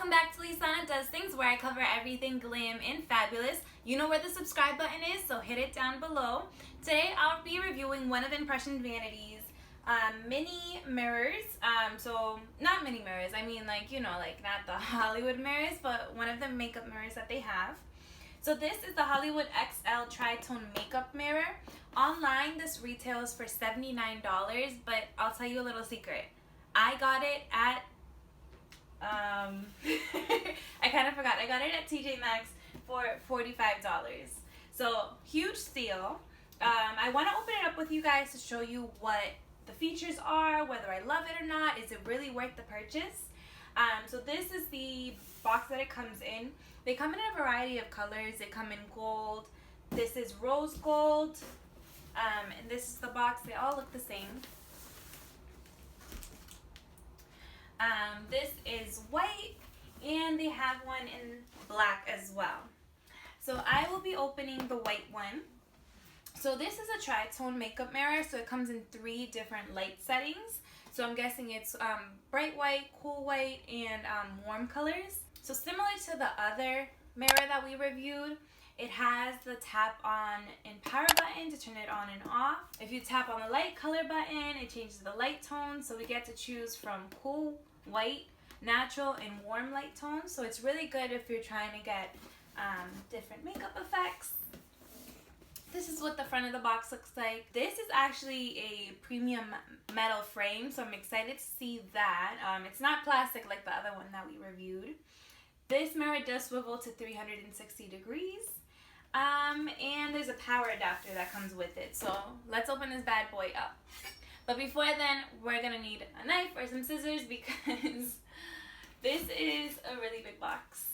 welcome back to Lisanna Does Things, where I cover everything glam and fabulous. You know where the subscribe button is, so hit it down below. Today I'll be reviewing one of Impression Vanity's mini mirrors. So not mini mirrors, I mean like not the Hollywood mirrors, but one of the makeup mirrors that they have. So this is the Hollywood XL Tri-Tone Makeup Mirror. Online this retails for $79, but I'll tell you a little secret. I got it at I kind of forgot. I got it at TJ Maxx for $45. So huge steal. I want to open it up with you guys to show you what the features are, whether I love it or not. Is it really worth the purchase? So this is the box that it comes in. They come in a variety of colors. They come in gold. This is rose gold. And this is the box. They all look the same. This is white, and they have one in black as well. So I will be opening the white one. So this is a tri-tone makeup mirror, so it comes in 3 different light settings. So I'm guessing it's bright white, cool white, and warm colors. So similar to the other mirror that we reviewed, it has the tap on and power button to turn it on and off. If you tap on the light color button, it changes the light tone. So we get to choose from cool, white, natural, and warm light tones. So it's really good if you're trying to get different makeup effects. This is what the front of the box looks like. This is actually a premium metal frame, so I'm excited to see that. It's not plastic like the other one that we reviewed. This mirror does swivel to 360 degrees. And there's a power adapter that comes with it. So let's open this bad boy up. But before then, we're gonna need a knife or some scissors because this is a really big box.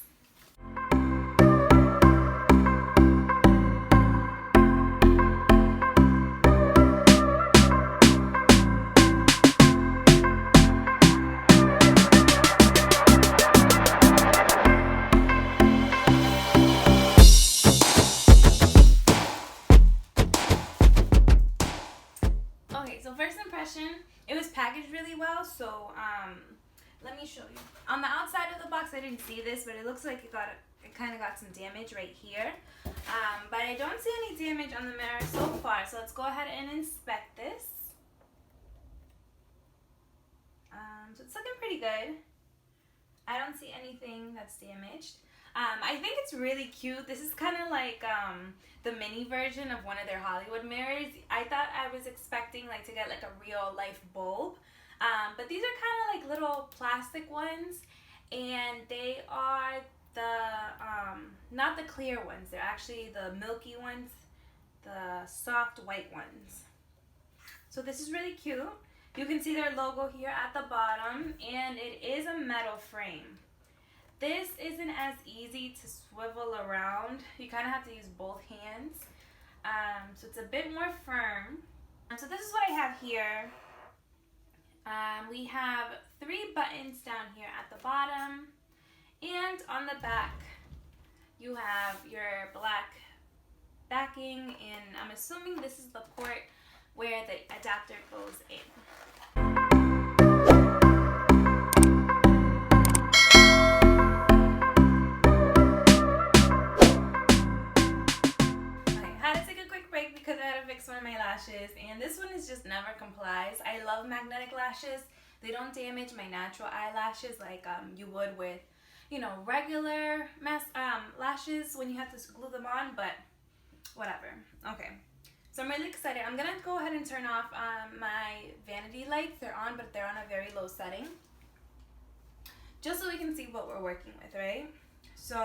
So first impression, it was packaged really well, so let me show you. On the outside of the box, I didn't see this, but it looks like it kind of got some damage right here. But I don't see any damage on the mirror so far, so let's go ahead and inspect this. So it's looking pretty good. I don't see anything that's damaged. I think it's really cute. This is kind of like the mini version of one of their Hollywood mirrors. I thought I was expecting to get like a real life bulb, but these are kind of like little plastic ones, and they are the not the clear ones. They're actually the milky ones, the soft white ones. So this is really cute. You can see their logo here at the bottom, and it is a metal frame. This isn't as easy to swivel around. You kind of have to use both hands. So it's a bit more firm. So this is what I have here. We have 3 buttons down here at the bottom. And on the back, you have your black backing. And I'm assuming this is the port where the adapter goes in. One of my lashes, and this one is just never complies. I love magnetic lashes. They don't damage my natural eyelashes like you would with regular lashes when you have to glue them on, but whatever. Okay, so I'm really excited. I'm gonna go ahead and turn off my vanity lights. They're on, but they're on a very low setting, just so we can see what we're working with, right? So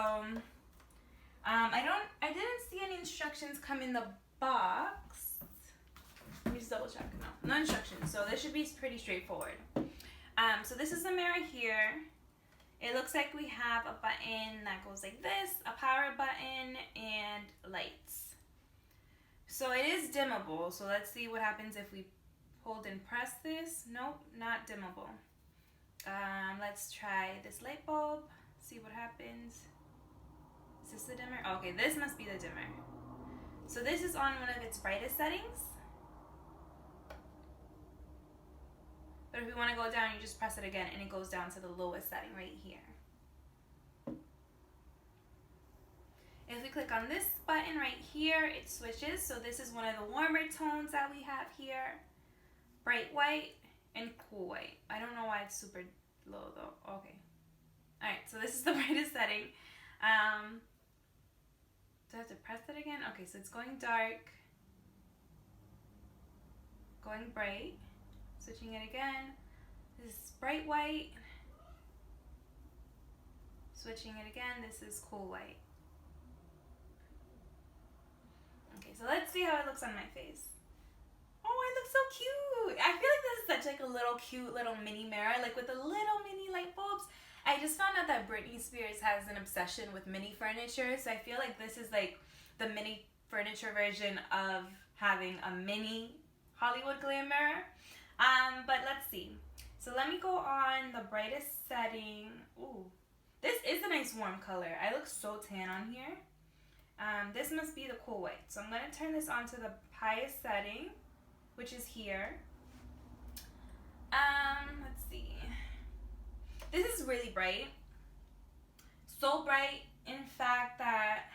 I didn't see any instructions come in the box. Let me just double check. No instructions. So this should be pretty straightforward. So this is the mirror here. It looks like we have a button that goes like this, a power button, and lights. So it is dimmable. So let's see what happens if we hold and press this. Nope, not dimmable. Let's try this light bulb. See what happens. Is this the dimmer? Okay, this must be the dimmer. So this is on one of its brightest settings. But if we want to go down, you just press it again and it goes down to the lowest setting right here. If we click on this button right here, it switches. So this is one of the warmer tones that we have here. Bright white and cool white. I don't know why it's super low though. Okay. Alright, so this is the brightest setting. Do I have to press it again? Okay, so it's going dark. Going bright. Switching it again. This is bright white. Switching it again. This is cool white. Okay, so let's see how it looks on my face. Oh, it looks so cute. I feel like this is such like a little cute little mini mirror, like with the little mini light bulbs. I just found out that Britney Spears has an obsession with mini furniture, so I feel like this is like the mini furniture version of having a mini Hollywood glam mirror. But let's see. So let me go on the brightest setting. Ooh, this is a nice warm color. I look so tan on here. This must be the cool white. So I'm gonna turn this on to the highest setting, which is here. Let's see. This is really bright. So bright, in fact, that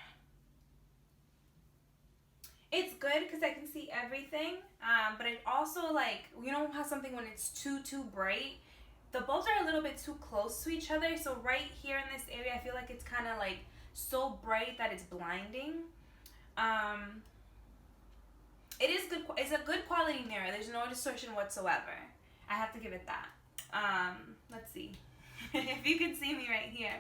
it's good because I can see everything. But it also, like, you know how something when it's too bright, the bulbs are a little bit too close to each other. So right here in this area, I feel like it's kind of like so bright that it's blinding. It is good. It's a good quality mirror. There's no distortion whatsoever. I have to give it that. Let's see. If you can see me right here.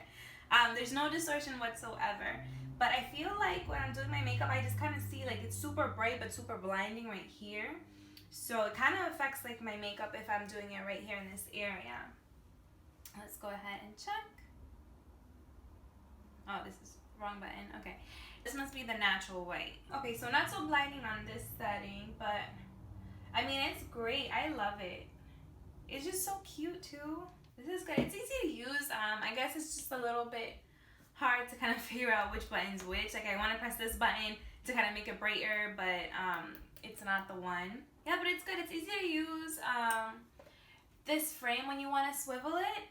There's no distortion whatsoever. But I feel like when I'm doing my makeup, I just kind of see like it's super bright but super blinding right here. So it kind of affects like my makeup if I'm doing it right here in this area. Let's go ahead and check. Oh, this is wrong button. Okay. This must be the natural white. Okay, so not so blinding on this setting, but I mean, it's great. I love it. It's just so cute too. This is good. It's easy to use. I guess it's just a little bit hard to kind of figure out which button's which. Like I want to press this button to kind of make it brighter, but it's not the one. Yeah, but it's good. It's easy to use. This frame, when you want to swivel it,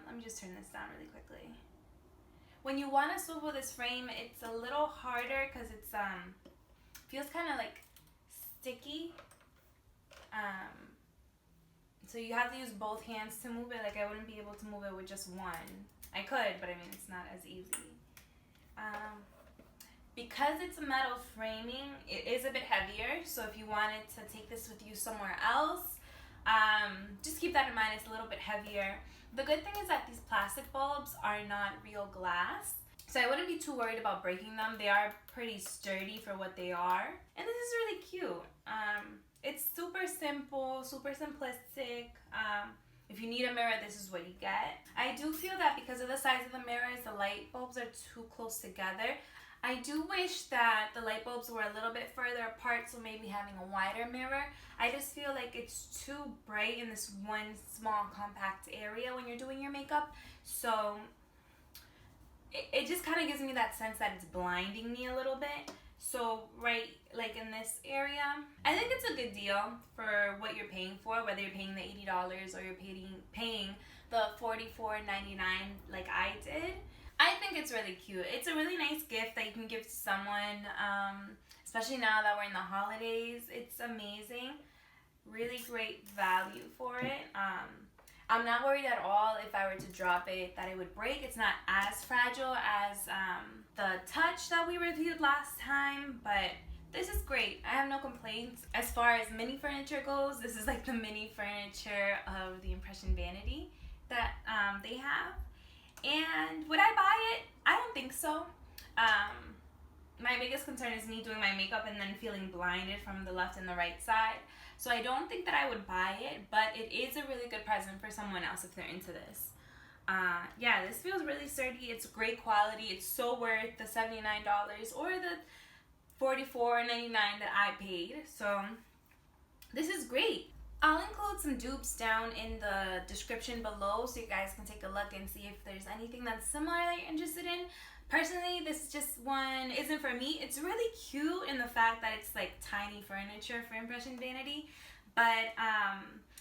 let me just turn this down really quickly. When you want to swivel this frame, it's a little harder because it's feels kind of like sticky. So you have to use both hands to move it. Like I wouldn't be able to move it with just one. I could, but I mean it's not as easy. Because it's a metal framing, it is a bit heavier. So if you wanted to take this with you somewhere else, just keep that in mind. It's a little bit heavier. The good thing is that these plastic bulbs are not real glass, so I wouldn't be too worried about breaking them. They are pretty sturdy for what they are. And this is really cute. It's super simple, super simplistic. If you need a mirror, this is what you get. I do feel that because of the size of the mirrors, the light bulbs are too close together. I do wish that the light bulbs were a little bit further apart, so maybe having a wider mirror. I just feel like it's too bright in this one small compact area when you're doing your makeup. So it just kind of gives me that sense that it's blinding me a little bit. So right like in this area, I think it's a good deal for what you're paying for, whether you're paying the $80 or you're paying the $44.99 like I did. I think it's really cute. It's a really nice gift that you can give to someone, especially now that we're in the holidays. It's amazing. Really great value for it. I'm not worried at all if I were to drop it that it would break. It's not as fragile as the Touch that we reviewed last time, but this is great. I have no complaints. As far as mini furniture goes, this is like the mini furniture of the Impression Vanity that they have. And would I buy it? I don't think so. My biggest concern is me doing my makeup and then feeling blinded from the left and the right side. So I don't think that I would buy it, but it is a really good present for someone else if they're into this. Yeah, this feels really sturdy. It's great quality. It's so worth the $79 or the $44.99 that I paid. So this is great. I'll include some dupes down in the description below so you guys can take a look and see if there's anything that's similar that you're interested in. Personally, this just one isn't for me. It's really cute in the fact that it's like tiny furniture for Impression Vanity, but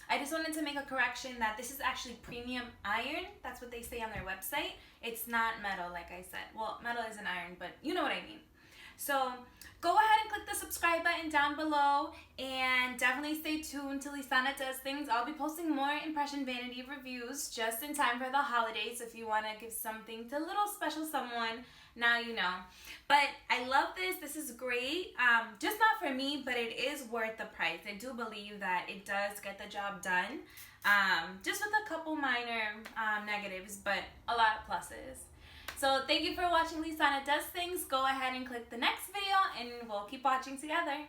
I just wanted to make a correction that this is actually premium iron. That's what they say on their website. It's not metal, like I said. Well, metal is an iron, but you know what I mean. So go ahead and click the subscribe button down below, and definitely stay tuned till Lisanna does things. I'll be posting more impression vanity reviews just in time for the holidays. If you want to give something to a little special someone, now you know. But I love this. This is great. Just not for me, but it is worth the price. I do believe that it does get the job done. Just with a couple minor negatives, but a lot of pluses. So thank you for watching Lisanna Does Things. Go ahead and click the next video and we'll keep watching together.